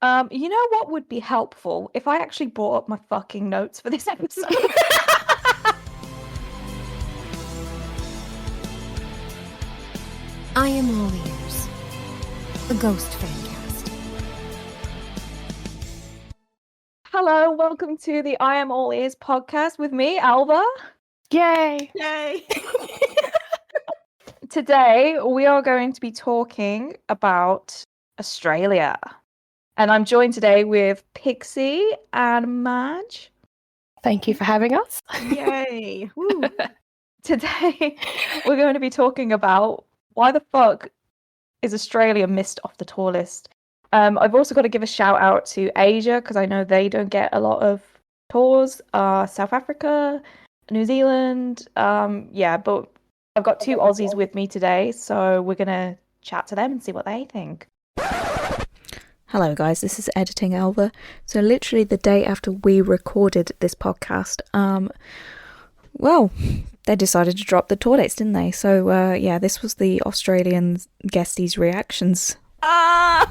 You know what would be helpful if I actually brought up my fucking notes for this episode. I am all ears. A ghost fancast. Hello, welcome to the I Am All Ears podcast with me, Älva. Yay! Yay! Today we are going to be talking about Australia. And I'm joined today with Pixie and Madge. Thank you for having us. Yay! Woo. Today we're going to be talking about why the fuck is Australia missed off the tour list. I've also got to give a shout out to Asia because I know they don't get a lot of tours. South Africa, New Zealand, but I've got two Aussies with me today, so we're gonna chat to them and see what they think. Hello guys, this is Editing Älva. So literally the day after we recorded this podcast, they decided to drop the tour dates, didn't they? So this was the Australian Ghesties reactions. Are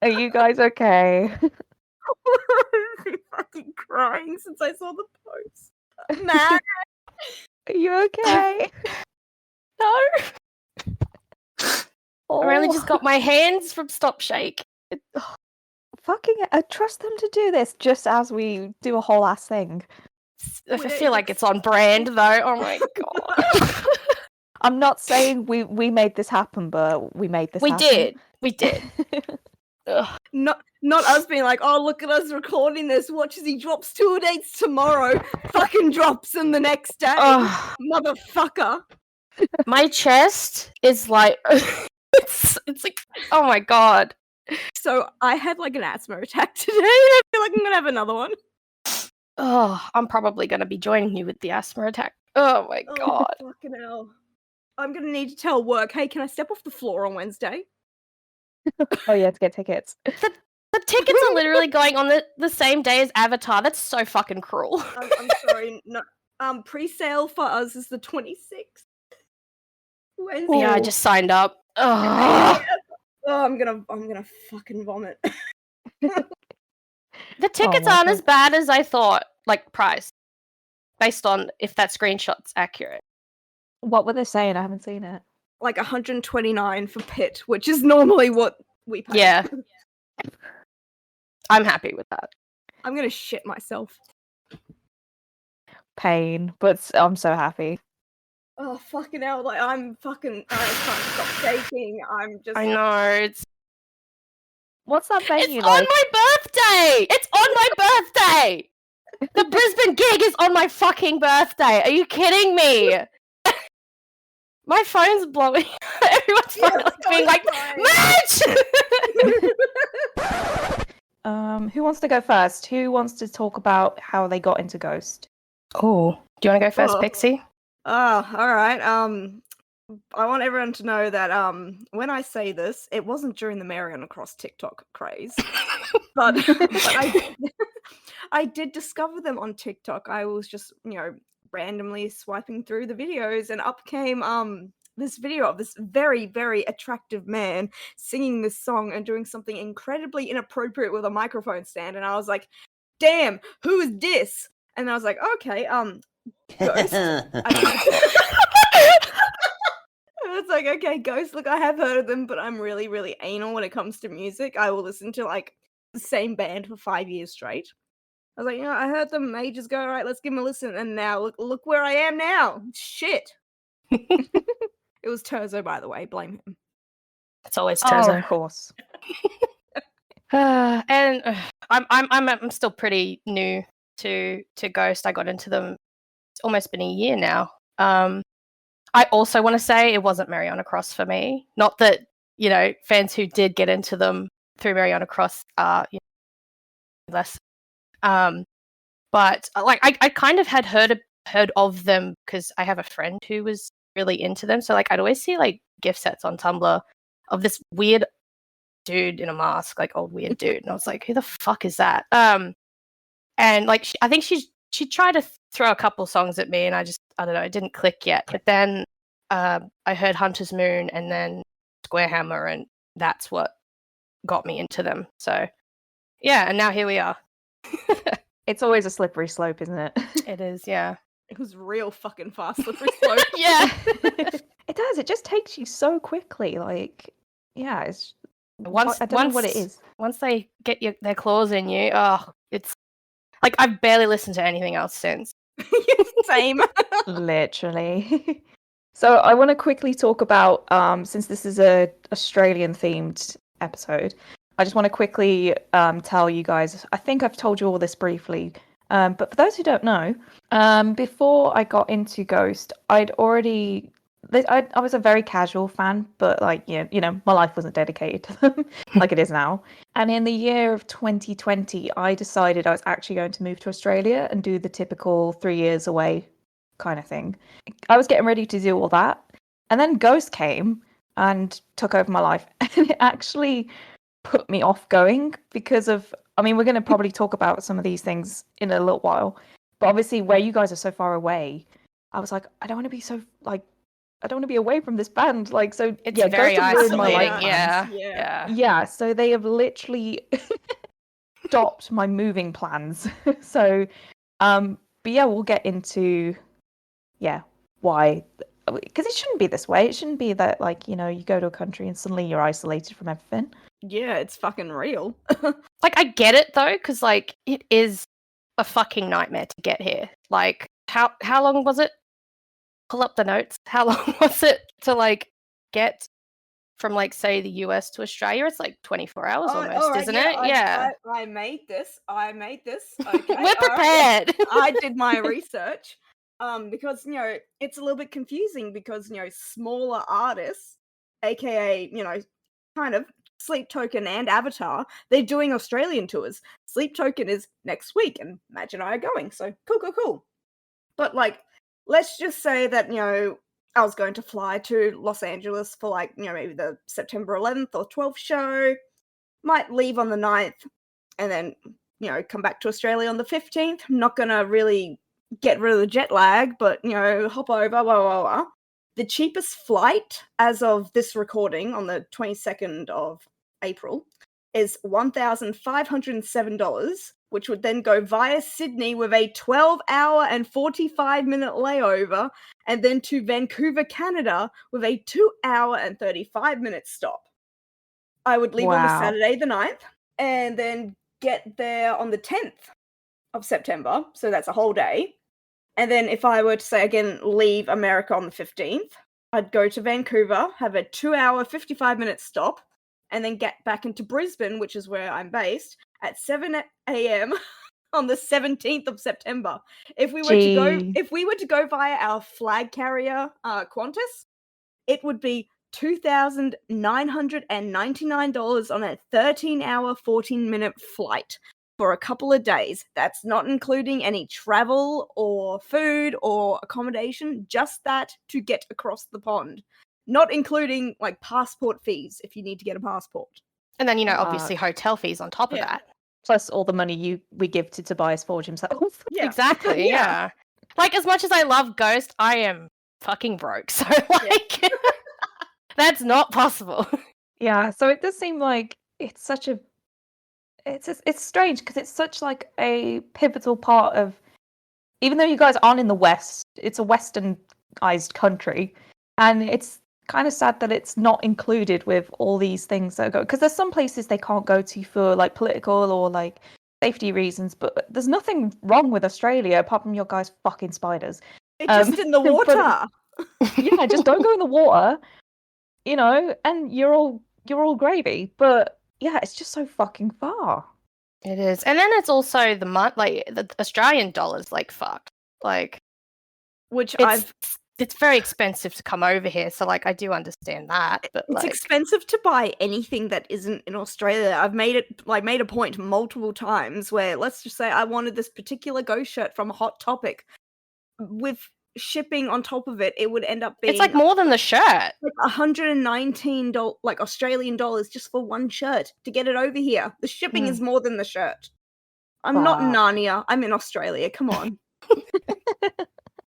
you guys okay? I've been fucking crying since I saw the post. Nah. Are you okay? No, Oh, I really just got my hands from Stop Shake. fucking trust them to do this just as we do a whole ass thing. I feel like it's on brand though. Oh my god. I'm not saying we made this happen, but we made this happen. We did. Ugh. Not us being like, oh, look at us recording this. Watch as he drops tour dates tomorrow. Fucking drops them the next day. Ugh. Motherfucker. My chest is like it's like, oh my god. So I had like an asthma attack today. I feel like I'm gonna have another one. Oh, I'm probably gonna be joining you with the asthma attack. Oh my god. Oh, fucking hell. I'm gonna need to tell work, hey, can I step off the floor on Wednesday? Oh yeah, to get tickets. The tickets are literally going on the same day as Avatar. That's so fucking cruel. I'm sorry. No. Pre-sale for us is the 26th. Wednesday. Yeah, I just signed up. Ugh. Oh, I'm gonna fucking vomit. The tickets my aren't God. as bad as I thought, like price, based on if that screenshot's accurate. What were they saying? I haven't seen it. Like 129 for Pit, which is normally what we pay. Yeah. I'm happy with that. I'm gonna shit myself. Pain, but I'm so happy. Oh fucking hell! Like I can't stop shaking. I'm just. I know. It's What's that venue on like? my birthday! It's on my birthday! The Brisbane gig is on my fucking birthday! Are you kidding me? My phone's blowing. Everyone's phone being like, Madge! Who wants to go first? Who wants to talk about how they got into Ghost? Oh, do you want to go first, Oh. Pixie? Oh, all right. I want everyone to know that when I say this, it wasn't during the Mariana Cross TikTok craze, but I did discover them on TikTok. I was just randomly swiping through the videos, and up came this video of this very, very attractive man singing this song and doing something incredibly inappropriate with a microphone stand, and I was like, "Damn, who is this?" And I was like, "Okay, Ghost." It's like, okay, Ghost, look, I have heard of them, but I'm really, really anal when it comes to music. I will listen to like the same band for 5 years straight. I was like, I heard them ages ago. All right, let's give them a listen. And now look where I am now. Shit. It was Terzo, by the way. Blame him. It's always Oh, Terzo. of course. I'm still pretty new to Ghost. I got into them. It's almost been a year now. I also want to say it wasn't Mariana Cross for me. Not that fans who did get into them through Mariana Cross are less. But like I kind of had heard of them because I have a friend who was really into them. So like I'd always see like gift sets on Tumblr of this weird dude in a mask, like old weird dude, and I was like, who the fuck is that? And like I think she tried to throw a couple songs at me, and I don't know, it didn't click yet. But then I heard Hunter's Moon and then Square Hammer, and that's what got me into them. So yeah, and now here we are. It's always a slippery slope, isn't it? It is, yeah. It was real fucking fast, slippery slope. Yeah. It does. It just takes you so quickly. Like, yeah, it's. I don't know what it is. Once they get their claws in you, it's like I've barely listened to anything else since. Same. Literally. So I want to quickly talk about, since this is a Australian themed episode, I just want to quickly tell you guys, I think I've told you all this briefly, but for those who don't know, before I got into Ghost, I was a very casual fan, but like, you know, my life wasn't dedicated to them like it is now. And in the year of 2020, I decided I was actually going to move to Australia and do the typical 3 years away kind of thing. I was getting ready to do all that. And then Ghost came and took over my life. And it actually put me off going because of, I mean, we're going to probably talk about some of these things in a little while. But obviously, where you guys are so far away, I was like, I don't want to be so, like, I don't want to be away from this band. Like, so It's yeah, very Ghost have ruined my isolating. life Yeah. plans. Yeah. Yeah, so they have literally stopped my moving plans. So, but yeah, we'll get into, why, because it shouldn't be this way. It shouldn't be that, like, you know, you go to a country and suddenly you're isolated from everything. Yeah, it's fucking real. Like, I get it though, because like it is a fucking nightmare to get here. Like, how long was it? Pull up the notes. How long was it to like get from, like, say the US to Australia? It's like 24 hours almost, all right, isn't it? Yeah. I made this. Okay. We're all right. prepared. I did my research. Because, you know, it's a little bit confusing because, you know, smaller artists, aka, you know, kind of Sleep Token and Avatar, they're doing Australian tours. Sleep Token is next week, and Madge and I are going. So cool. But like, let's just say that, you know, I was going to fly to Los Angeles for, like, you know, maybe the September 11th or 12th show. Might leave on the 9th and then, you know, come back to Australia on the 15th. I'm not going to really get rid of the jet lag, but, you know, hop over, blah, blah, blah. The cheapest flight as of this recording on the 22nd of April is $1,507, which would then go via Sydney with a 12-hour and 45-minute layover, and then to Vancouver, Canada, with a 2-hour and 35-minute stop. I would leave on the Wow. Saturday the 9th, and then get there on the 10th of September, so that's a whole day. And then if I were to say, again, leave America on the 15th, I'd go to Vancouver, have a 2-hour, 55-minute stop, and then get back into Brisbane, which is where I'm based, at 7 a.m. on the 17th of September. If we were to go via our flag carrier, Qantas, it would be $2,999 on a 13-hour, 14-minute flight for a couple of days. That's not including any travel or food or accommodation, just that to get across the pond. Not including, like, passport fees if you need to get a passport. And then, you know, obviously hotel fees on top of Yeah. that. Plus all the money we give to Tobias Forge himself. Yeah. Exactly, yeah. Like, as much as I love Ghost, I am fucking broke. So, like, that's not possible. Yeah, so it does seem like it's such a it's strange because it's such like a pivotal part of, even though you guys aren't in the West, it's a westernized country, and it's kind of sad that it's not included with all these things that go, because there's some places they can't go to for like political or like safety reasons, but there's nothing wrong with Australia apart from your guys' fucking spiders. They're just in the but- water. Yeah, just don't go in the water, you know, and you're all gravy. But yeah, it's just so fucking far. It is. And then it's also the Australian dollar's like fucked. Like, Which it's very expensive to come over here, so like I do understand that. But it's like, expensive to buy anything that isn't in Australia. I've made a point multiple times where, let's just say I wanted this particular Ghost shirt from Hot Topic. With shipping on top of it, it would end up being it's like more than the shirt. like $119 like Australian dollars just for one shirt to get it over here. The shipping is more than the shirt. I'm not in Wow. Narnia. I'm in Australia. Come on.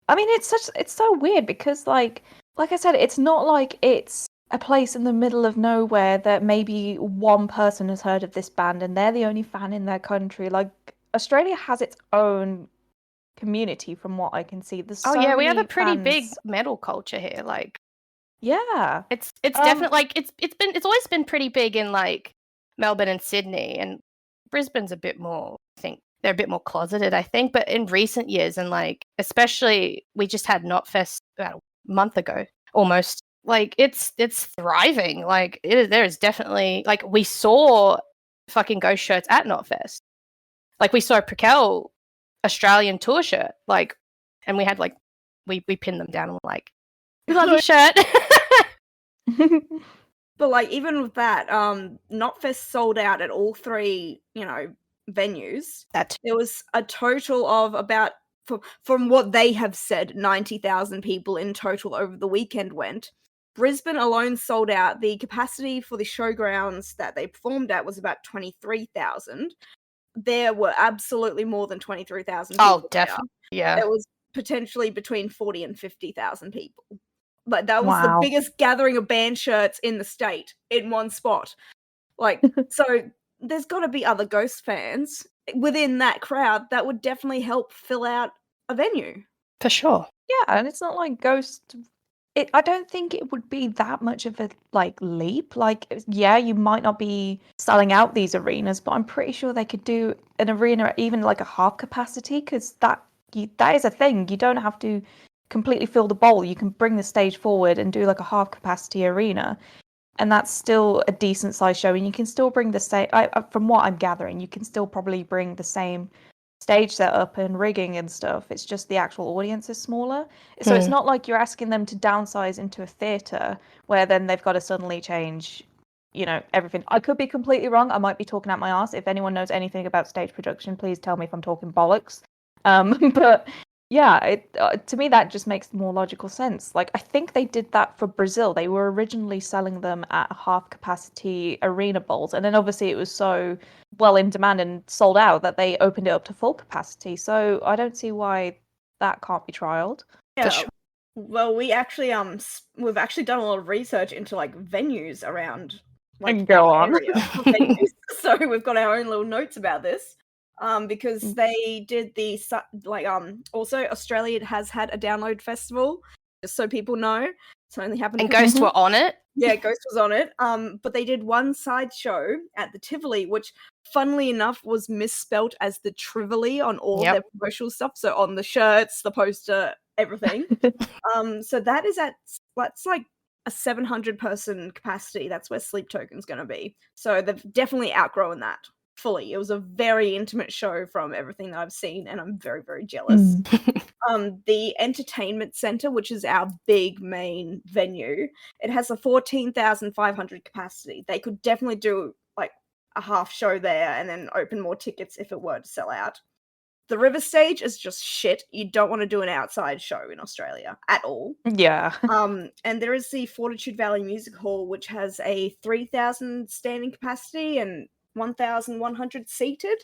I mean, it's so weird because like I said, it's not like it's a place in the middle of nowhere that maybe one person has heard of this band and they're the only fan in their country. Like Australia has its own community from what I can see. There's Oh so yeah, we have a many pretty big fans. metal culture here. Like Yeah. it's Um, definitely like it's always been pretty big in like Melbourne and Sydney, and Brisbane's a bit more. I think they're a bit more closeted. I think, but in recent years, and like especially we just had Knotfest about a month ago, almost. Like it's thriving. Like there is definitely like we saw fucking ghost shirts at Knotfest. Like we saw a Prequel Australian tour shirt, like, and we had like we pinned them down and were like, "We love your shirt." But like even with that, Knotfest sold out at all three, venues. That There was a total of about, from what they have said, 90,000 people in total over the weekend went. Brisbane alone sold out. The capacity for the showgrounds that they performed at was about 23,000. There were absolutely more than 23,000 people. oh, definitely, yeah. There was potentially between 40 and 50,000 people. Like that was the Wow. biggest gathering of band shirts in the state in one spot. Like, so there's got to be other Ghost fans within that crowd that would definitely help fill out a venue. For sure. Yeah, and it's not like Ghost. I don't think it would be that much of a like leap. Like, yeah, you might not be selling out these arenas, but I'm pretty sure they could do an arena at even like a half capacity because that is a thing. You don't have to completely fill the bowl. You can bring the stage forward and do like a half capacity arena, and that's still a decent size show. And you can still bring the same. From what I'm gathering, you can still probably bring the same stage setup and rigging and stuff. It's just the actual audience is smaller. So it's not like you're asking them to downsize into a theatre where then they've got to suddenly change, everything. I could be completely wrong. I might be talking out my ass. If anyone knows anything about stage production, please tell me if I'm talking bollocks. But yeah, to me that just makes more logical sense. Like I think they did that for Brazil. They were originally selling them at half capacity arena bowls, and then obviously it was so well in demand and sold out that they opened it up to full capacity. So I don't see why that can't be trialed. Yeah. sure. Well, we've actually done a lot of research into like venues around like Go our on. area of venues. So we've got our own little notes about this. Because they did also Australia has had a download festival, just so people know. It's only happened. And Ghosts were on it. Yeah, Ghost was on it. But they did one side show at the Tivoli, which, funnily enough, was misspelt as the Trivoli on all their promotional stuff. So on the shirts, the poster, everything. So that's like a 700 person capacity. That's where Sleep Token's going to be. So they've definitely outgrown that fully. It was a very intimate show from everything that I've seen, and I'm very, very jealous. The entertainment center, which is our big main venue, it has a 14,500 capacity. They could definitely do like a half show there and then open more tickets if it were to sell out. The River Stage is just shit. You don't want to do an outside show in Australia at all. Yeah. And there is the Fortitude Valley Music Hall, which has a 3,000 standing capacity and 1,100 seated.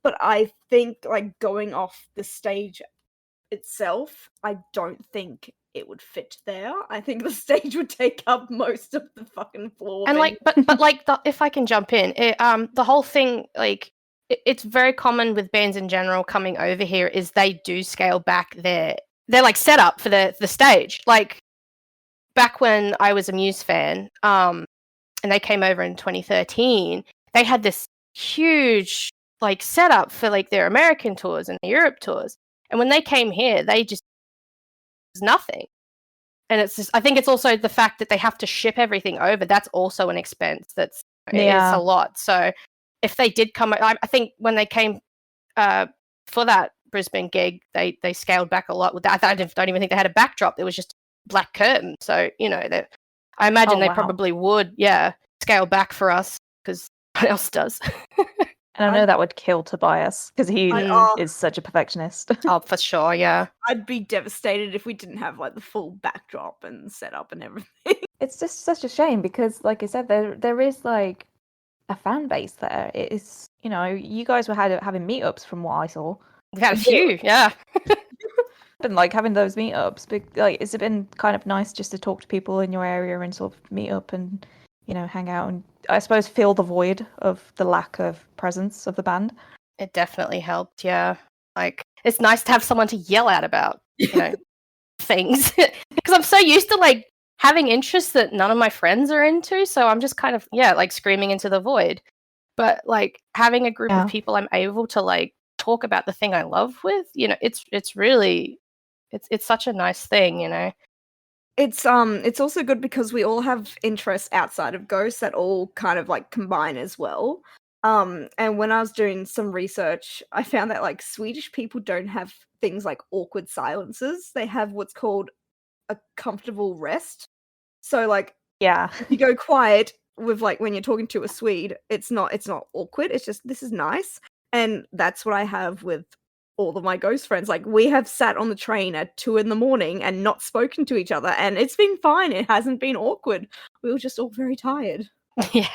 But I think, like, going off the stage itself, I don't think it would fit there. I think the stage would take up most of the fucking floor. And like, but like, if I can jump in, the whole thing, like, it's very common with bands in general coming over here is they do scale back their like setup for the stage. Like back when I was a Muse fan, and they came over in 2013, they had this huge like setup for like their American tours and their Europe tours. And when they came here, they just was nothing. And it's just, I think it's also the fact that they have to ship everything over. That's also an expense. It's a lot. So if they did come, I think when they came for that Brisbane gig, they scaled back a lot with that. I don't even think they had a backdrop. It was just black curtain. So, I imagine they probably would, scale back for us because what else does? And I know that would kill Tobias because he is such a perfectionist. Oh, for sure, yeah. I'd be devastated if we didn't have like the full backdrop and setup and everything. It's just such a shame because, like I said, there is like a fan base there. It is, you guys were having meetups from what I saw. We've had a few, yeah. been like having those meetups? Like, has it been kind of nice just to talk to people in your area and sort of meet up and, hang out and I suppose fill the void of the lack of presence of the band? It definitely helped, yeah. Like, it's nice to have someone to yell at about, things. Because I'm so used to, like, having interests that none of my friends are into, so I'm just kind of, like, screaming into the void. But, like, having a group of people I'm able to, like, talk about the thing I love with, it's really, it's such a nice thing, It's also good because we all have interests outside of ghosts that all kind of like combine as well. And when I was doing some research, I found that like Swedish people don't have things like awkward silences. They have what's called a comfortable rest. So like Yeah. if you go quiet with like when you're talking to a Swede, it's not awkward. It's just this is nice. And that's what I have with all of my ghost friends. Like we have sat on the train at 2 a.m. and not spoken to each other, and it's been fine. It hasn't been awkward. We were just all very tired. Yeah.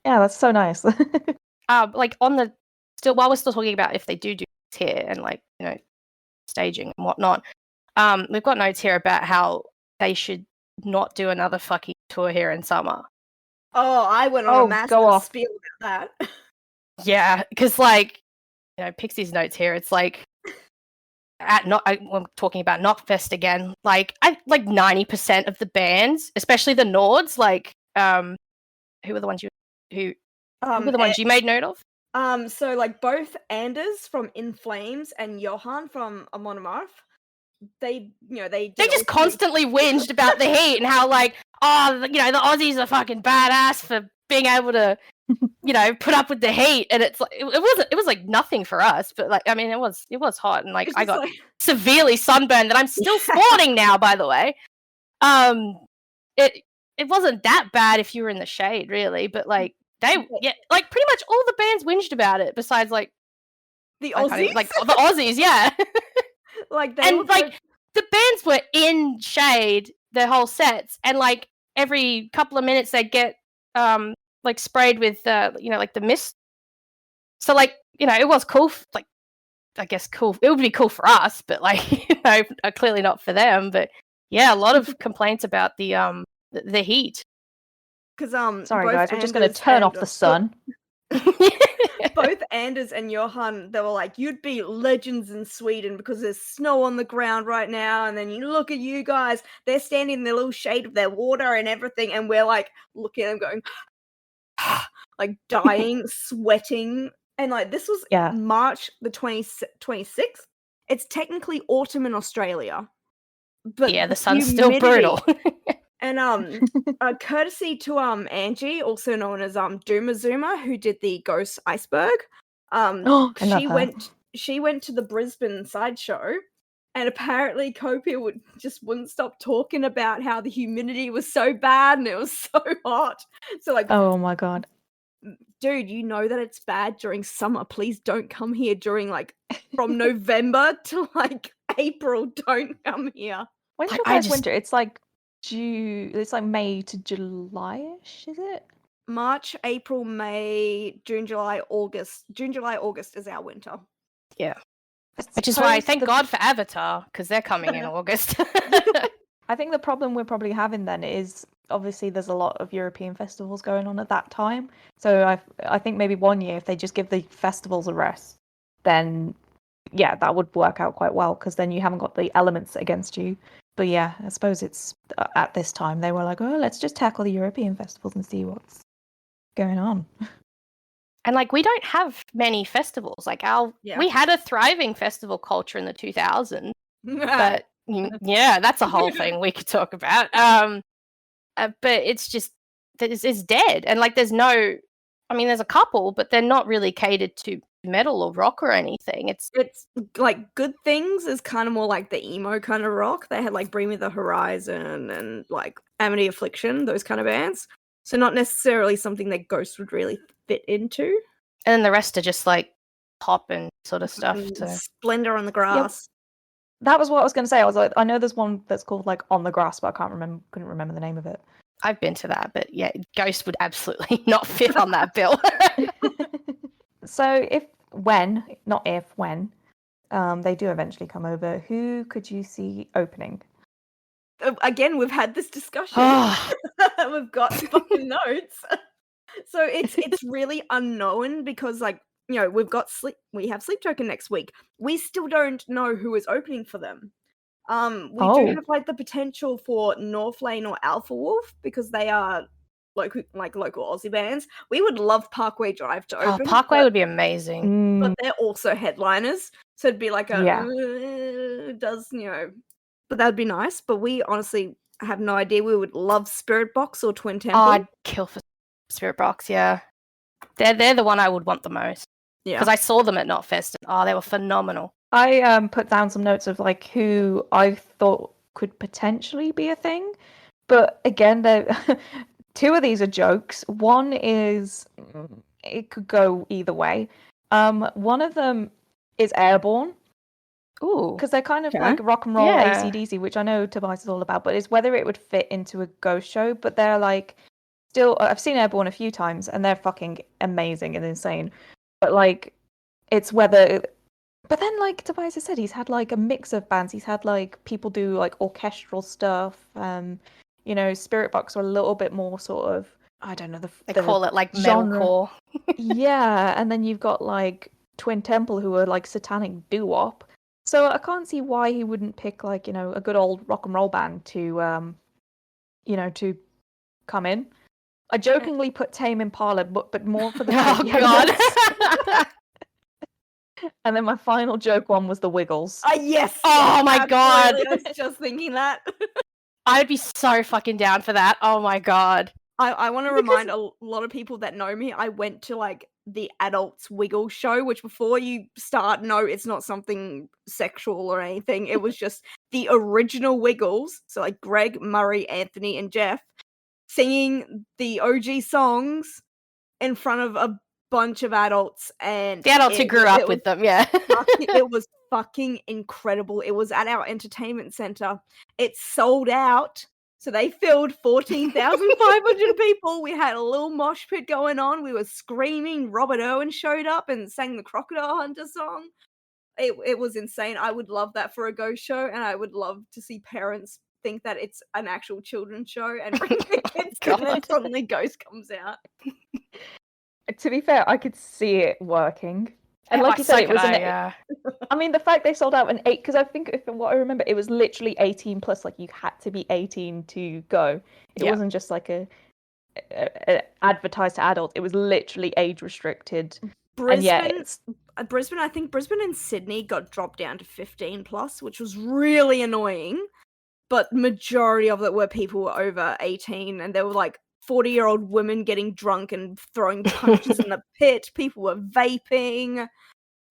Yeah, that's so nice. Like while we're still talking about if they do here and like, staging and whatnot, we've got notes here about how they should not do another fucking tour here in summer. Oh, I went on a massive spiel about that. Yeah, because like, Pixie's notes here, it's like I'm talking about Knockfest again. Like 90% of the bands, especially the Nords, like who were the ones who were the ones you made note of? So like both Anders from In Flames and Johan from Amon Amarth, they just constantly whinged about the heat and how like, the Aussies are fucking badass for being able to put up with the heat, and it's like it was like nothing for us, but like I mean it was hot, and like I got severely sunburned that I'm still sporting now, by the way. It wasn't that bad if you were in the shade, really, but like like pretty much all the bands whinged about it besides like the Aussies, like the Aussies, yeah. Like they and like the bands were in shade their whole sets, and like every couple of minutes they'd get like sprayed with like the mist. So like it was cool. Like I guess cool. It would be cool for us, but like clearly not for them. But yeah, a lot of complaints about the heat. Because sorry guys, we're just going to turn off the sun. Both Anders and Johan, they were like, you'd be legends in Sweden because there's snow on the ground right now, and then you look at you guys, they're standing in their little shade of their water and everything, and we're like looking at them going like dying, sweating. And like this was March the 26th. It's technically autumn in Australia. But yeah, the sun's still brutal. And courtesy to Angie, also known as Doomazuma, who did the Ghost Iceberg. She went to the Brisbane sideshow, and apparently Copia wouldn't stop talking about how the humidity was so bad and it was so hot. So like, oh my god, dude, you know that it's bad during summer. Please don't come here during like from November to like April. Don't come here. When's your guys' winter? It's like it's like May to July-ish, is it? March, April, May, June, July, August. June, July, August is our winter. Yeah. Which is why thank God for Avatar, because they're coming in August. I think the problem we're probably having then is obviously there's a lot of European festivals going on at that time. So I think maybe one year if they just give the festivals a rest, then yeah, that would work out quite well, because then you haven't got the elements against you. But yeah, I suppose it's at this time they were like, oh, let's just tackle the European festivals and see what's going on. And like we don't have many festivals. Like we had a thriving festival culture in the 2000s, but yeah, that's a whole thing we could talk about. But it's just it's dead, and like there's a couple, but they're not really catered to metal or rock or anything. It's like Good Things is kind of more like the emo kind of rock. They had like Bring Me the Horizon and like Amity Affliction, those kind of bands. So not necessarily something that Ghost would really fit into. And then the rest are just like pop and sort of stuff. So. Splendor on the Grass. Yep. That was what I was going to say. I was like, I know there's one that's called like On the Grass, but I couldn't remember the name of it. I've been to that, but yeah, Ghost would absolutely not fit on that bill. So when they do eventually come over. Who could you see opening? Again, we've had this discussion. Ah. We've got fucking notes. So it's really unknown because, like, you know, we have Sleep Token next week. We still don't know who is opening for them. We do have like the potential for Northlane or Alpha Wolf because they are local Aussie bands. We would love Parkway Drive to open. Parkway would be amazing. But they're also headliners, so it'd be like a but that'd be nice. But we honestly have no idea. We would love Spirit Box or Twin Temple. I'd kill for Spirit Box. Yeah, they're the one I would want the most. Yeah, because I saw them at Knotfest. And, they were phenomenal. I put down some notes of like who I thought could potentially be a thing, but again, two of these are jokes. One is it could go either way. One of them is Airborne. Ooh, because they're kind of like rock and roll AC/DC, which I know Tobias is all about, but it's whether it would fit into a ghost show. But they're like still, I've seen Airborne a few times, and they're fucking amazing and insane. But like, it's whether. But then, like Tobias has said, he's had like a mix of bands. He's had like people do like orchestral stuff. You know, Spirit Box are a little bit more sort of, I don't know, they call it like genre. metalcore. Yeah, and then you've got like Twin Temple, who are like satanic doo-wop. So I can't see why he wouldn't pick like, you know, a good old rock and roll band to, you know, to come in. I jokingly put Tame Impala, but more for the God. And then my final joke one was the Wiggles. Yes. Oh my God. I was just thinking that. I'd be so fucking down for that. Oh my God. I want to remind a lot of people that know me, I went to like the Adults Wiggle show, which before you start, no, it's not something sexual or anything. It was just the original Wiggles. So like Greg, Murray, Anthony, and Jeff singing the OG songs in front of a bunch of adults, and the adults who grew up with them. Yeah. It was fucking incredible. It was at our entertainment center. It sold out. So they filled 14,500 people. We had a little mosh pit going on. We were screaming. Robert Owen showed up and sang the Crocodile Hunter song. It was insane. I would love that for a ghost show, and I would love to see parents think that it's an actual children's show and bring their kids, and then suddenly Ghost comes out. To be fair, I could see it working. And like you said, it was I mean, the fact they sold out an 8, because I think from what I remember, it was literally 18 plus. Like you had to be 18 to go. It wasn't just like a advertised to adults. It was literally age restricted. Brisbane, I think Brisbane and Sydney got dropped down to 15 plus, which was really annoying. But majority of it were people were over 18, and there were like 40-year-old women getting drunk and throwing punches in the pit. People were vaping,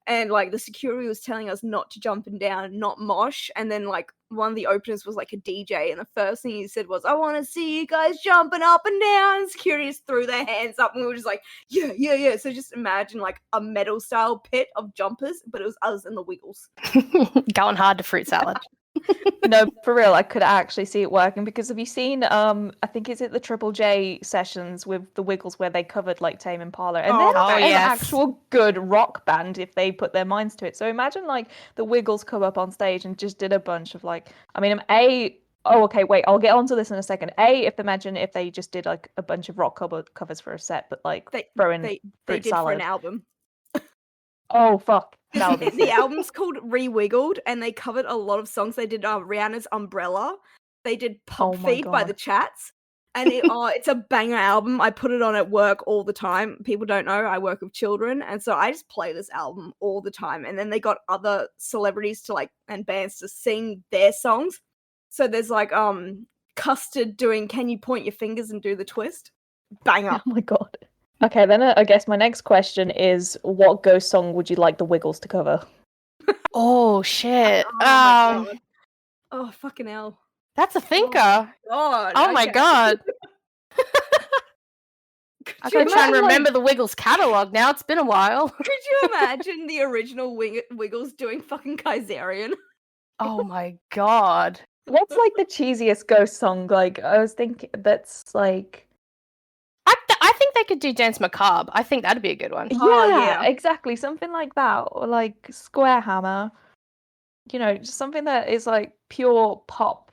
and like the security was telling us not to jump and down, not mosh. And then like one of the openers was like a DJ, and the first thing he said was, "I want to see you guys jumping up and down." And security just threw their hands up, and we were just like, yeah. So just imagine like a metal style pit of jumpers, but it was us and the Wiggles going hard to fruit salad. No, for real, I could actually see it working, because have you seen I think it's at the Triple J sessions with the Wiggles where they covered like Tame Impala, and they're an actual good rock band if they put their minds to it. So imagine like the Wiggles come up on stage and just did a bunch of like, I mean, I'll get onto this in a second. Imagine if they just did like a bunch of rock covers for a set, but like they did salad for an album. Oh fuck. The album's called Re-Wiggled, and they covered a lot of songs. They did Rihanna's Umbrella. They did Pop Feed by the Chats. And it's a banger album. I put it on at work all the time. People don't know I work with children, and so I just play this album all the time. And then they got other celebrities to like, and bands to sing their songs. So there's like Custard doing Can You Point Your Fingers and Do the Twist? Banger. Oh my god. Okay, then I guess my next question is, what ghost song would you like the Wiggles to cover? Oh shit! Oh fucking hell! That's a thinker. Oh my god! I gotta try and remember the Wiggles catalog now. It's been a while. Could you imagine the original Wiggles doing fucking Kaiserian? Oh my god! What's like the cheesiest ghost song? Like I was thinking, that's like. I think they could do Dance Macabre. I think that'd be a good one. Yeah, exactly. Something like that. Or like Square Hammer. just something that is like pure pop,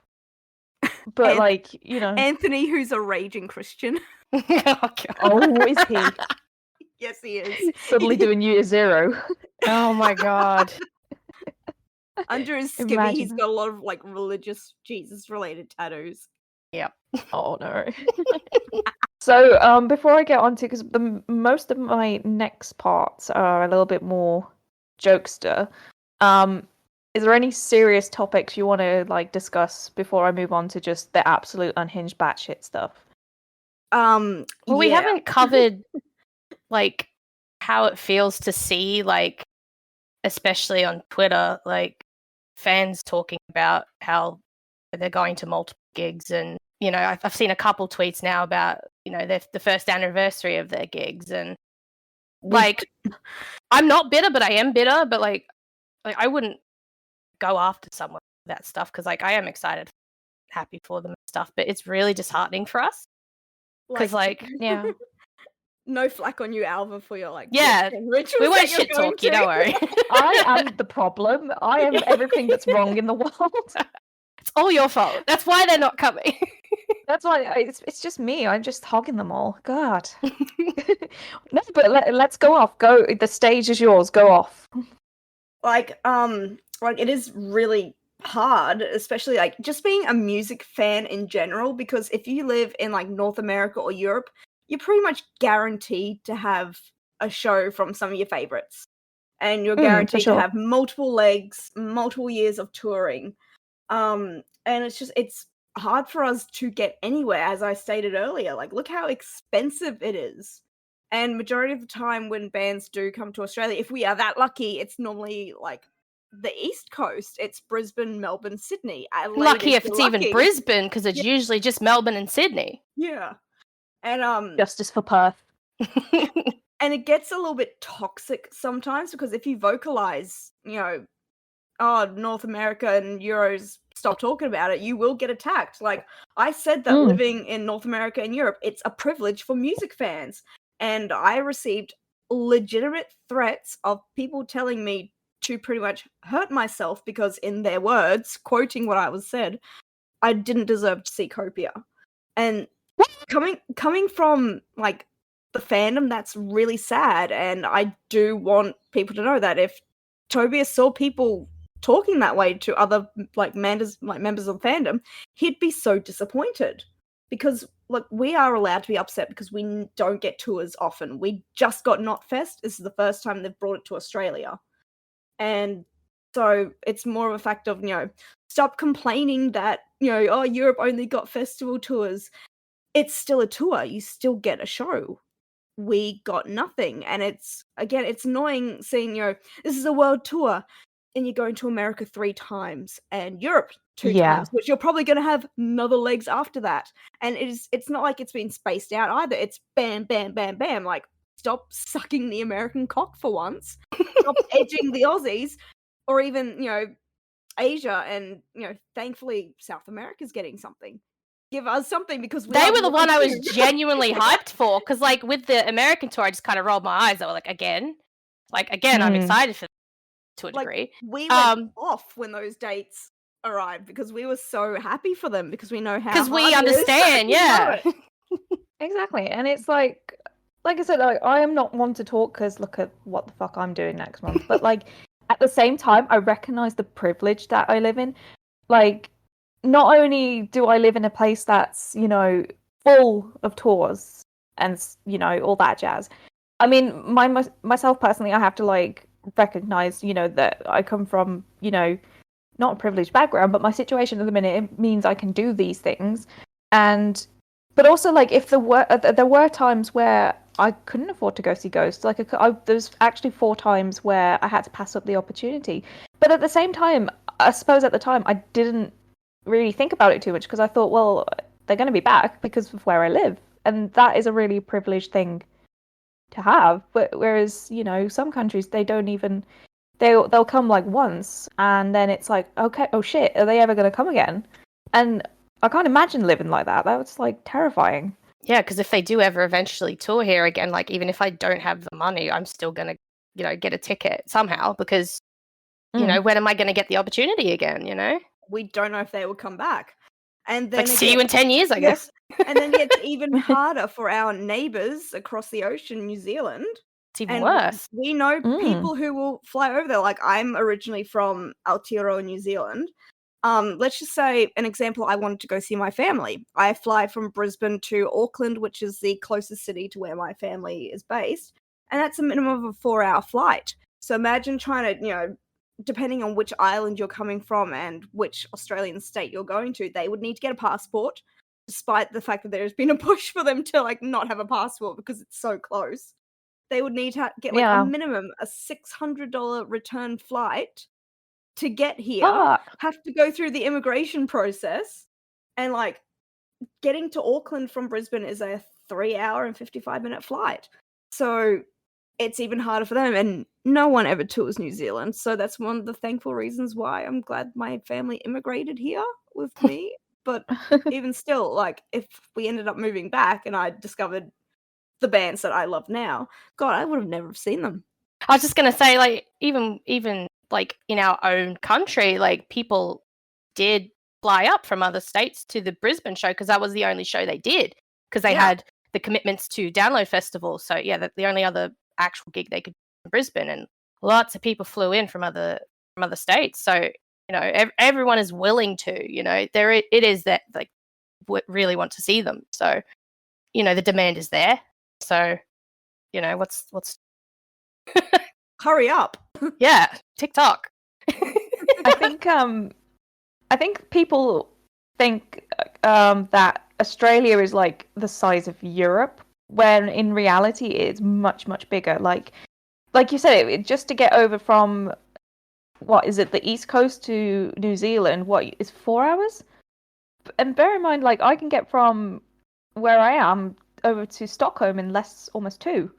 but Anth- like, Anthony, who's a raging Christian. Oh, God. oh, is he Yes, he is. suddenly doing Year Zero? Oh my God. Under his skivvy, Imagine he's that. got a lot of like religious Jesus-related tattoos. Yep. Oh no. So, before I get on to, because most of my next parts are a little bit more jokester, is there any serious topics you want to like discuss before I move on to just the absolute unhinged batshit stuff? Well, we Yeah. haven't covered like how it feels to see, like, especially on Twitter, like fans talking about how they're going to multiple gigs, and I've seen a couple tweets now about the first anniversary of their gigs, and like I'm not bitter, but I am bitter, but like I wouldn't go after someone with that stuff, because like I am excited, happy for them and stuff, but it's really disheartening for us because like Yeah. no flack on you, Älva, for your like Yeah, Western rituals we won't that you're shit going talk you, to. don't worry. I am the problem. I am everything that's wrong in the world. It's all your fault. That's why they're not coming. That's why it's just me. I'm just hogging them all. God. No, but let's go off. Go. The stage is yours. Go off. like it is really hard, especially like just being a music fan in general, because if you live in like North America or Europe, you're pretty much guaranteed to have a show from some of your favorites, and you're For guaranteed sure. to have multiple legs, multiple years of touring. And it's hard for us to get anywhere, as I stated earlier. Like, look how expensive it is. And majority of the time when bands do come to Australia, if we are that lucky, it's normally like the East Coast. It's Brisbane, Melbourne, Sydney. Adelaide, Lucky if you're it's even lucky. Brisbane, because it's usually just Melbourne and Sydney. Yeah. And Justice for Perth. and it gets a little bit toxic sometimes, because if you vocalize, oh, North America and Euros, stop talking about it, you will get attacked. Like, I said that living in North America and Europe, it's a privilege for music fans. And I received legitimate threats of people telling me to pretty much hurt myself because, in their words, quoting what I was said, I didn't deserve to see Copia. And coming from like the fandom, that's really sad. And I do want people to know that if Tobias saw people talking that way to other like members of the fandom, he'd be so disappointed, because look, we are allowed to be upset because we don't get tours often. We just got Knotfest. This is the first time they've brought it to Australia, and so it's more of a fact of stop complaining that oh, Europe only got festival tours. It's still a tour. You still get a show. We got nothing, and it's annoying seeing this is a world tour and you're going to America 3 times and Europe 2 times, which you're probably going to have another legs after that. And it's not like it's been spaced out either. It's bam, bam, bam, bam. Like, stop sucking the American cock for once. Stop edging the Aussies, or even, Asia, and, thankfully South America's getting something. Give us something, because they were the one I was genuinely hyped for, because like with the American tour, I just kind of rolled my eyes. I was like, again, I'm excited for to a degree. We went off when those dates arrived because we were so happy for them, because we know how, because we understand, yeah. Exactly. And it's like I said, I am not one to talk because look at what the fuck I'm doing next month. But like at the same time, I recognize the privilege that I live in. Like, not only do I live in a place that's, full of tours and, all that jazz. I mean, myself personally, I have to like recognize, that I come from, not a privileged background, but my situation at the minute, it means I can do these things. But also, like, if there were times where I couldn't afford to go see Ghosts, like there's actually 4 times where I had to pass up the opportunity. But at the same time, I suppose at the time I didn't really think about it too much, because I thought, well, they're going to be back because of where I live, and that is a really privileged thing to have. But whereas some countries, they don't even they'll come like once, and then it's like, okay, oh shit, are they ever going to come again? And I can't imagine living like that. That was like terrifying. Yeah, because if they do ever eventually tour here again, like even if I don't have the money, I'm still gonna get a ticket somehow, because you know, when am I going to get the opportunity again? You know, We don't know if they will come back. And then like see you in 10 years, I Yeah. guess. And then it gets even harder for our neighbours across the ocean, New Zealand. It's even And worse. we know people who will fly over there. Like, I'm originally from Aotearoa, New Zealand. Let's just say an example, I wanted to go see my family. I fly from Brisbane to Auckland, which is the closest city to where my family is based. And that's a minimum of a 4-hour flight. So imagine trying to, you know, depending on which island you're coming from and which Australian state you're going to, they would need to get a passport, despite the fact that there's been a push for them to like not have a passport because it's so close. They would need to get like a minimum a $600 return flight to get here, have to go through the immigration process, and like getting to Auckland from Brisbane is a 3-hour and 55-minute flight. So it's even harder for them, and no one ever tours New Zealand. So that's one of the thankful reasons why I'm glad my family immigrated here with me. But even still, like, if we ended up moving back and I discovered the bands that I love now, God, I would have never seen them. I was just going to say, like, even like in our own country, like people did fly up from other states to the Brisbane show because that was the only show they did because they had the commitments to Download Festival. So yeah, the only other actual gig they could do in Brisbane, and lots of people flew in from other states. So you know, everyone is willing to. You know, it is that like really want to see them. So you know, the demand is there. So you know, what's hurry up. Yeah, TikTok. I think people think that Australia is like the size of Europe, when in reality it's much, much bigger. Like you said, just to get over from, what is it, the East Coast to New Zealand, what is 4 hours? And bear in mind, like, I can get from where I am over to Stockholm in almost 2.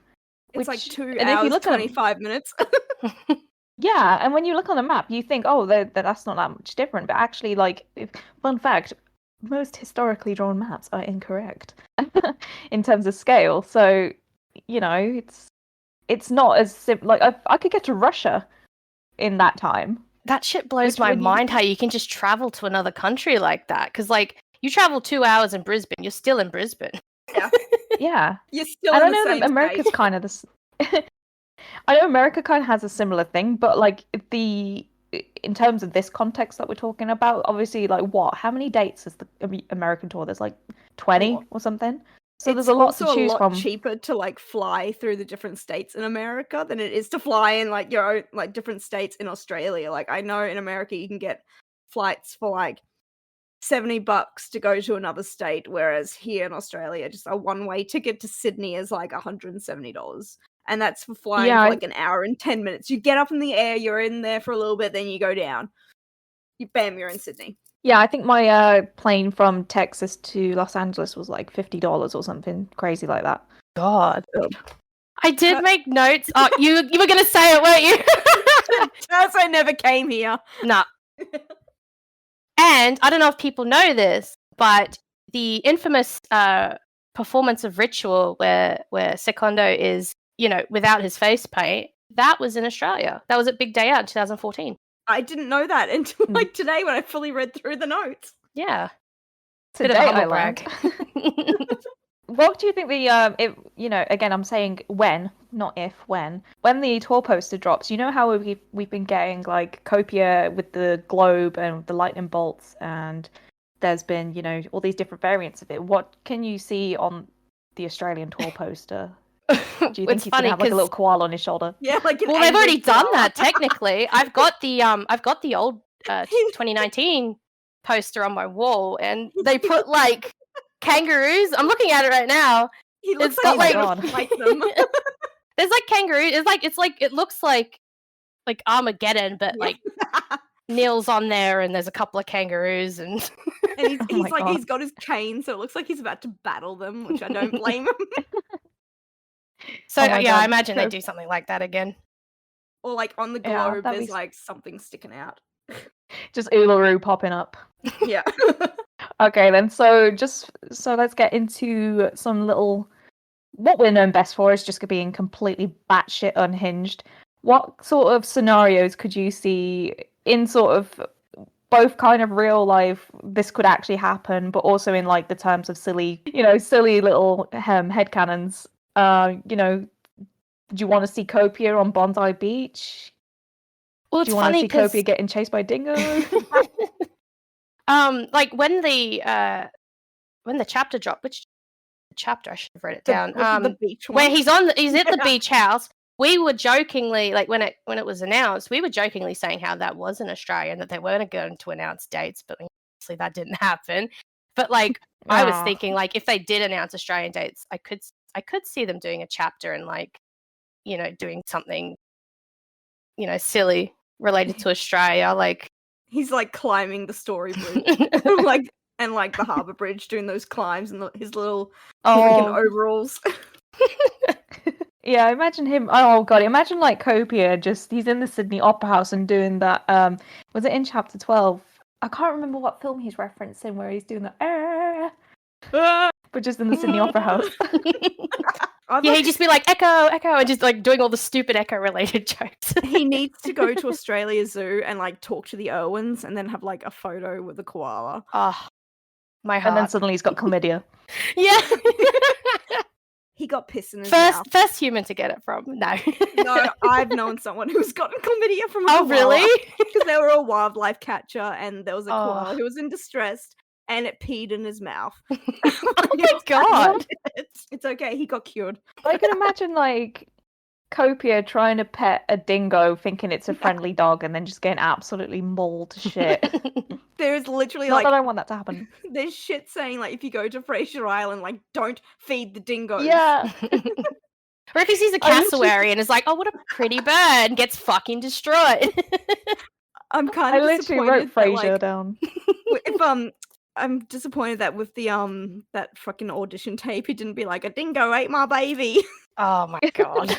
It's like 2 hours, 25 minutes. Yeah, and when you look on the map, you think, oh, that's not that much different. But actually, like, fun fact, most historically drawn maps are incorrect in terms of scale. So, you know, it's not as simple. Like, I could get to Russia in that time. That shit blows my mind how you can just travel to another country like that. Because, like, you travel 2 hours in Brisbane, you're still in Brisbane. Yeah. Yeah. You're still and in I know the same that America's state. kind of this. I know America kind of has a similar thing, but like in terms of this context that we're talking about, obviously, like how many dates is the American tour? There's like 20 or something. So there's a lot to choose from. It's cheaper to like fly through the different states in America than it is to fly in like your own like different states in Australia. Like I know in America you can get flights for like $70 to go to another state, whereas here in Australia, just a one-way ticket to Sydney is like $170. And that's for flying for like an hour and 10 minutes. You get up in the air, you're in there for a little bit, then you go down. You're in Sydney. Yeah, I think my plane from Texas to Los Angeles was like $50 or something crazy like that. God. I did make notes. Oh, you were going to say it, weren't you? As I never came here. Nah. And I don't know if people know this, but the infamous performance of Ritual where Secondo is, you know, without his face paint, that was in Australia. That was at Big Day Out in 2014. I didn't know that until like today when I fully read through the notes. Yeah. Today I learned. What do you think you know, again, I'm saying when, not if, when the tour poster drops, you know how we've been getting like Copia with the globe and the lightning bolts, and there's been, you know, all these different variants of it. What can you see on the Australian tour poster? Do you think he's gonna have like a little koala on his shoulder? Yeah, like well, they've already done that technically. I've got the old 2019 poster on my wall, and they put like kangaroos. I'm looking at it right now. He looks like them. There's like kangaroos. It looks like Armageddon, but like Neil's on there, and there's a couple of kangaroos, and he's got his cane, so it looks like he's about to battle them, which I don't blame him. So I imagine they do something like that again. Or like on the globe, there's like something sticking out. Just Uluru popping up. Yeah. Okay, then. So let's get into some little. What we're known best for is just being completely batshit unhinged. what sort of scenarios could you see in sort of both kind of real life, this could actually happen, but also in like the terms of silly, silly little headcanons. Do you want to see Copia on Bondi Beach? Well, Do it's you want to funny see because Copia getting chased by dingoes? like when the chapter dropped, which chapter I should have wrote it down. The beach one. Where he's at the beach house. We were jokingly, like when it was announced, we were jokingly saying how that was in Australia and that they weren't going to announce dates, but obviously that didn't happen. But like I was thinking, like if they did announce Australian dates, I could see them doing a chapter and like, doing something, silly related to Australia, like he's like climbing the Story Bridge, and the Harbour Bridge, doing those climbs in his little freaking overalls. Yeah, imagine him. Oh god, imagine like Copia he's in the Sydney Opera House and doing that. Was it in chapter 12? I can't remember what film he's referencing where he's doing that. But just in the Sydney Opera House. Yeah, he'd just be like echo, echo, and just like doing all the stupid echo related jokes. He needs to go to Australia Zoo and like talk to the Irwins and then have like a photo with the koala. Oh, my heart. And then suddenly he's got chlamydia. Yeah. He got piss in his mouth. First human to get it from. No. No, I've known someone who's gotten chlamydia from a koala. Oh, really? Because they were a wildlife catcher and there was a koala who was in distress and it peed in his mouth. Oh my god. It's okay, he got cured. I can imagine like Copia trying to pet a dingo thinking it's a friendly dog and then just getting absolutely mauled to shit. There's literally Not that I want that to happen. There's shit saying like if you go to Fraser Island, like don't feed the dingoes. Yeah. Or if he sees a cassowary and is like, oh, what a pretty bird, and gets fucking destroyed. I'm kind of I literally wrote Fraser down. If I'm disappointed that with the that fucking audition tape, he didn't be like a dingo ate my baby. Oh my god.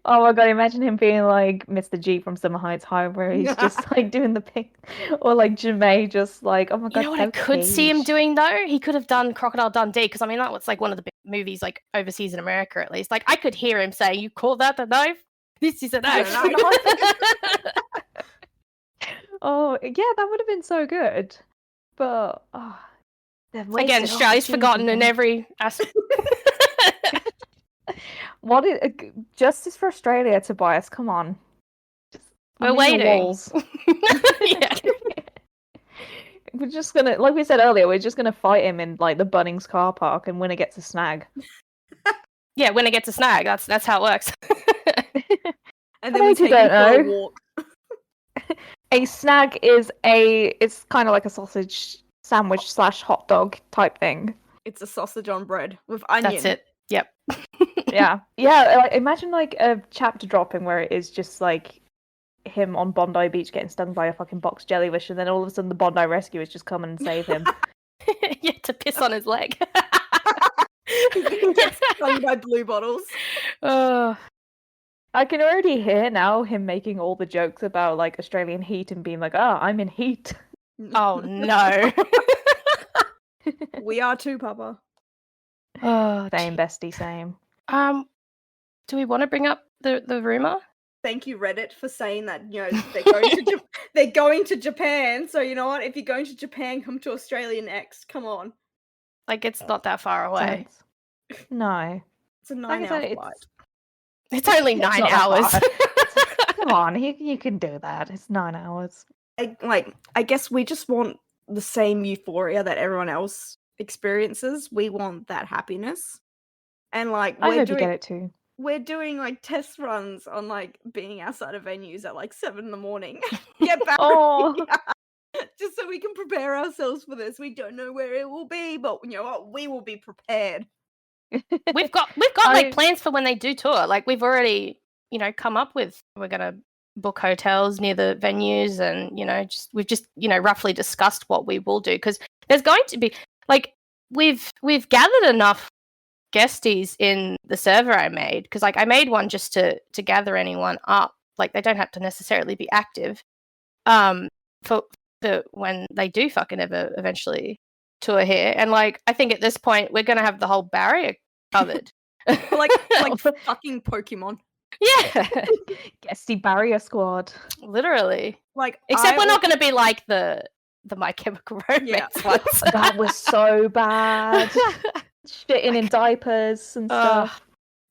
Oh my god, imagine him being like Mr. G from Summer Heights High, where he's just like doing the pink, or like Jamae just like, oh my god. You know what I could see him doing though? He could have done Crocodile Dundee, because I mean that was like one of the big movies like overseas in America at least. Like I could hear him saying, "You call that a knife? This is a knife." Oh yeah, that would have been so good. But again, Australia's forgotten in every aspect. What is justice for Australia, Tobias? Come on. We're waiting. Yeah. We're just gonna, like we said earlier, we're just gonna fight him in like the Bunnings car park, and winner gets a snag. Yeah, winner gets a snag. That's how it works. And then we take him for a walk. A snag is it's kind of like a sausage sandwich / hot dog type thing. It's a sausage on bread with onion. That's it. Yep. Yeah. Like, imagine like a chapter dropping where it is just like him on Bondi Beach getting stung by a fucking box jellyfish, and then all of a sudden the Bondi rescuers just come and save him. Yeah, to piss on his leg. He gets stung by blue bottles. I can already hear now him making all the jokes about like Australian heat and being like, I'm in heat. Oh no. We are too, Papa. Oh, same, bestie, same. Do we want to bring up the rumor? Thank you, Reddit, for saying that. You know, they're going to Japan. So you know what? If you're going to Japan, come to Australia next. Come on. Like it's not that far away. No, it's a 9-hour flight. It's only 9 hours. Come on, you can do that. It's 9 hours. I guess we just want the same euphoria that everyone else experiences. We want that happiness, and like I hope you get it too. We're doing like test runs on like being outside of venues at like 7 a.m. Get back. Just so we can prepare ourselves for this. We don't know where it will be, but you know what? We will be prepared. We've got like plans for when they do tour. Like we've already, come up with, we're gonna book hotels near the venues, and we've just roughly discussed what we will do, because there's going to be like we've gathered enough Ghesties in the server I made, because like I made one just to gather anyone up. Like they don't have to necessarily be active. For when they do fucking ever eventually tour here, and like I think at this point we're gonna have the whole barrier covered. like fucking Pokemon. Yeah, Ghestie barrier squad. literally. Like, Except we're not going to be like the My Chemical Romance Yeah. ones. That was so bad. Shitting in diapers and stuff.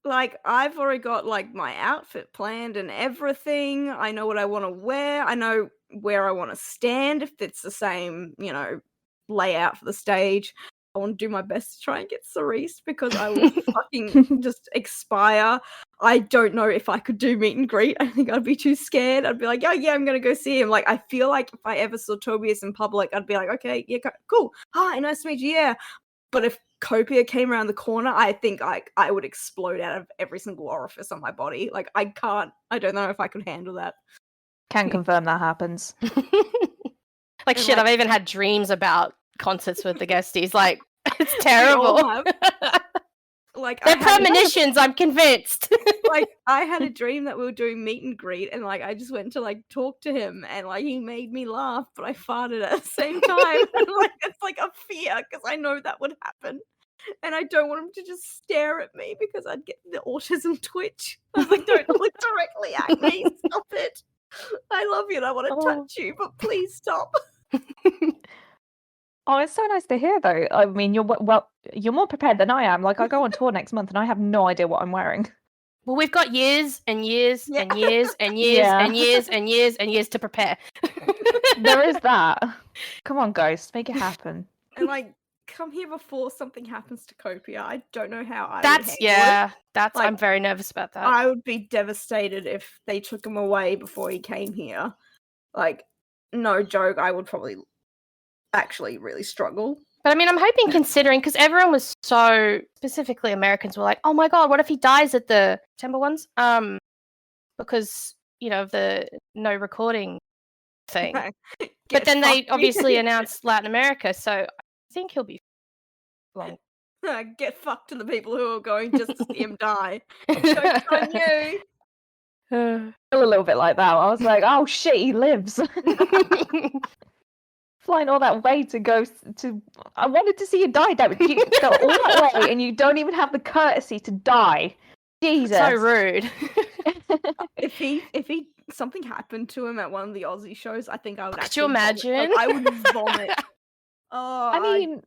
Like, I've already got, like, my outfit planned and everything. I know what I want to wear. I know where I want to stand if it's the same, layout for the stage. I want to do my best to try and get Cerise because I will fucking just expire. I don't know if I could do meet and greet. I think I'd be too scared. I'd be like, oh, yeah, I'm going to go see him. Like, I feel like if I ever saw Tobias in public, I'd be like, okay, yeah, cool. Hi, nice to meet you. Yeah. But if Copia came around the corner, I think I would explode out of every single orifice on my body. Like, I don't know if I could handle that. Can confirm that happens. Like, And, shit, like- I've even had dreams about concerts with the Ghesties. Like, it's We all terrible. have. Like, They're I had- premonitions, I'm convinced. like, I had a dream that we were doing meet and greet, and like I just went to like talk to him, and like he made me laugh, but I farted at the same time. And like it's like a fear because I know that would happen, and I don't want him to just stare at me because I'd get the autism twitch. I was like, don't look directly at me, stop it. I love you and I want to touch you, but please stop. Oh, it's so nice to hear, though. I mean, you're you're more prepared than I am. Like, I go on tour next month, and I have no idea what I'm wearing. Well, we've got years and years Yeah. and years and years Yeah. and years and years and years to prepare. There is that. Come on, Ghost, make it happen. And like, come here before something happens to Copia. I don't know how I would That's handle it. That's Like, I'm very nervous about that. I would be devastated if they took him away before he came here. Like, no joke, I would probably actually really struggle. But I mean, I'm hoping considering because everyone was so specifically Americans were like, oh my god, what if he dies at the September ones? Because of the no recording thing. But Get then they fucked. obviously announced Latin America, so I think he'll be long. Get fucked to the people who are going just to see him die. Joke's on you. Feel a little bit like that. I was like, oh shit, he lives. Flying all that way to go to. I wanted to see you die, David. You go all that way, and you don't even have the courtesy to die. Jesus. So rude. If he something happened to him at one of the Aussie shows, I think I would. Could you actually vomit. imagine? Like, I would vomit. Oh, I mean,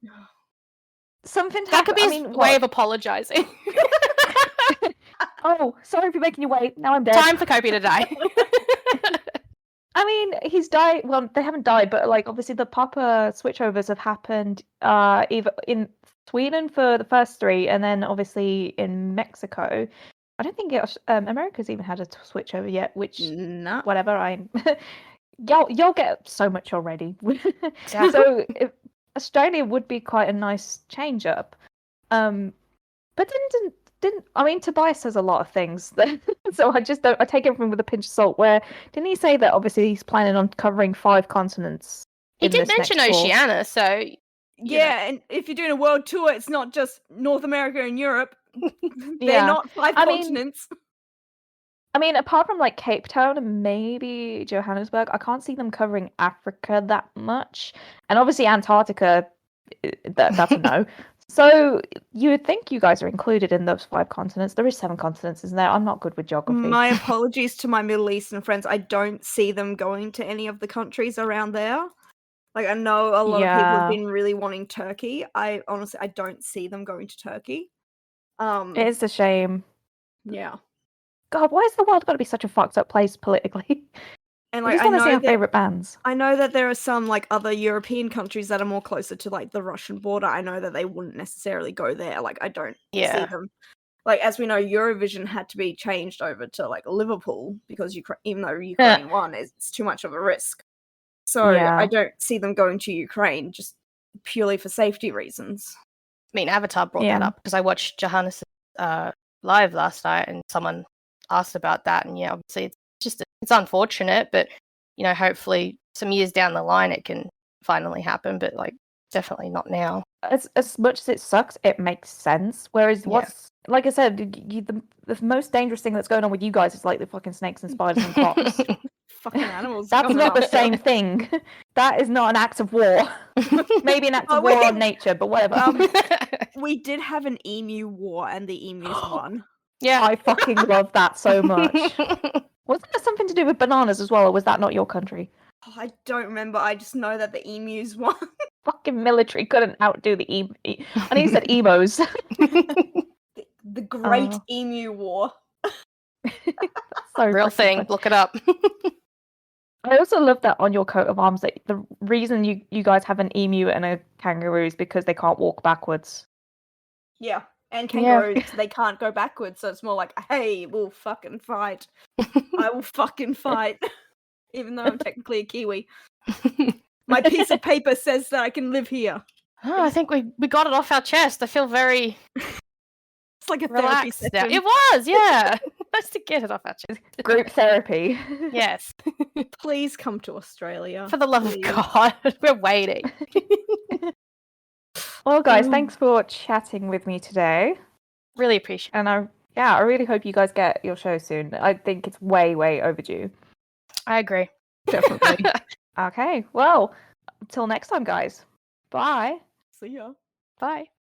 something That could be happened. his way of apologizing. Oh, sorry for making you wait. Now I'm dead. Time for Kobe to die. I mean, he's died. Well, they haven't died, but like obviously the Papa switchovers have happened. Either in Sweden for the first three, and then obviously in Mexico. I don't think America's even had a switchover yet. Which no. whatever. Y'all get so much already. So Australia would be quite a nice change up. But didn't I mean, Tobias says a lot of things, so I take everything with a pinch of salt. Where didn't he say that obviously he's planning on covering 5 continents? He in did this mention next tour? Oceania, so Yeah, and if you're doing a world tour, it's not just North America and Europe. They're Yeah. not 5 I mean- continents. I mean, apart from like Cape Town and maybe Johannesburg, I can't see them covering Africa that much, and obviously Antarctica. That's a no. So you would think you guys are included in those 5 continents. There is 7 continents, isn't there? I'm not good with geography. My apologies to my Middle Eastern friends. I don't see them going to any of the countries around there. Like, I know a lot of people have Yeah. been really wanting Turkey. I don't see them going to Turkey. It is a shame. Yeah. God, why has the world got to be such a fucked up place politically? And I like, just I want to see know our that favorite bands. I know that there are some like other European countries that are more closer to like the Russian border. I know that they wouldn't necessarily go there. Like, I don't see Yeah. them. Like, as we know, Eurovision had to be changed over to like Liverpool because even though Ukraine won, it's too much of a risk. So Yeah. I don't see them going to Ukraine just purely for safety reasons. I mean, Avatar brought Yeah. that up because I watched Johannes live last night, and someone asked about that. And yeah, obviously, it's unfortunate, but hopefully, some years down the line, it can finally happen. But like, definitely not now. As much as it sucks, it makes sense. Whereas Yeah. what's like I said, the most dangerous thing that's going on with you guys is like the fucking snakes and spiders and cops. Fucking animals. That's coming not the up. same thing. That is not an act of war. Maybe an act Oh, of war wait. on nature, but whatever. We did have an emu war, and the emus won. Yeah. I fucking love that so much. Wasn't there something to do with bananas as well, or was that not your country? Oh, I don't remember. I just know that the emus won. Fucking military couldn't outdo the I know you said emos. The Great Oh. Emu War. So Real freaking thing. funny. Look it up. I also love that on your coat of arms that the reason you guys have an emu and a kangaroo is because they can't walk backwards. Yeah. And Yeah. kangaroos, they can't go backwards, so it's more like, hey, we'll fucking fight. I will fucking fight. Even though I'm technically a Kiwi. My piece of paper says that I can live here. Oh, I think we got it off our chest. I feel very It's like a therapy relaxed now. session. It was, yeah. Nice to get it off our chest. Group therapy. Yes. Please come to Australia. For the love Please. of God, we're waiting. Well, guys, thanks for chatting with me today. Really appreciate it. And I really hope you guys get your show soon. I think it's way, way overdue. I agree. Definitely. Okay, well, until next time, guys. Bye. See ya. Bye.